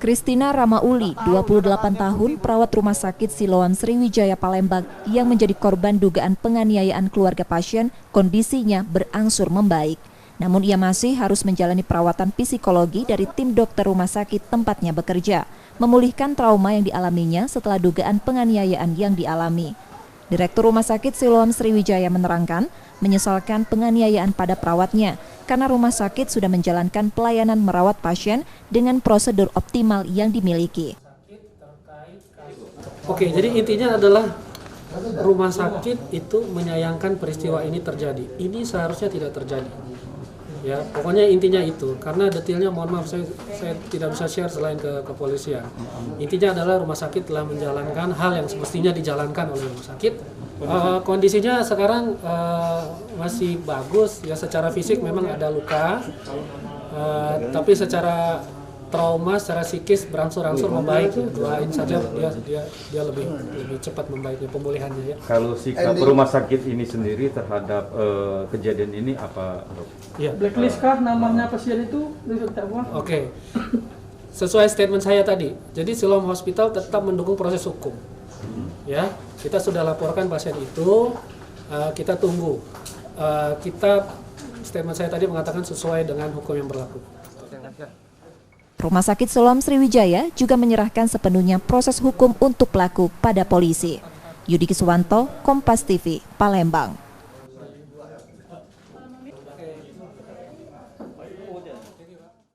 Christina Ramauli, 28 tahun, perawat Rumah Sakit Siloam Sriwijaya Palembang yang menjadi korban dugaan penganiayaan keluarga pasien, kondisinya berangsur membaik. Namun ia masih harus menjalani perawatan psikologi dari tim dokter rumah sakit tempatnya bekerja, memulihkan trauma yang dialaminya setelah dugaan penganiayaan yang dialami. Direktur Rumah Sakit Siloam Sriwijaya menerangkan, menyesalkan penganiayaan pada perawatnya karena rumah sakit sudah menjalankan pelayanan merawat pasien dengan prosedur optimal yang dimiliki. Oke, jadi intinya adalah rumah sakit itu menyayangkan peristiwa ini terjadi. Ini seharusnya tidak terjadi. Ya, pokoknya intinya itu. Karena detailnya mohon maaf saya tidak bisa share selain ke kepolisian. Intinya adalah rumah sakit telah menjalankan hal yang semestinya dijalankan oleh rumah sakit. Kondisinya sekarang masih bagus ya, secara fisik memang ada luka, tapi secara trauma, secara psikis berangsur-angsur membaik. Doain saja dia lebih cepat membaiknya pemulihannya ya. Kalau sikap rumah sakit ini sendiri terhadap kejadian ini apa, Dok? Ya. Blacklist kah namanya pasien itu? Oke. Sesuai statement saya tadi. Jadi Siloam Hospital tetap mendukung proses hukum. Ya, kita sudah laporkan pasien itu, kita tunggu. Statement saya tadi mengatakan sesuai dengan hukum yang berlaku. Rumah Sakit Siloam Sriwijaya juga menyerahkan sepenuhnya proses hukum untuk pelaku pada polisi. Yudi Kiswanto, Kompas TV, Palembang.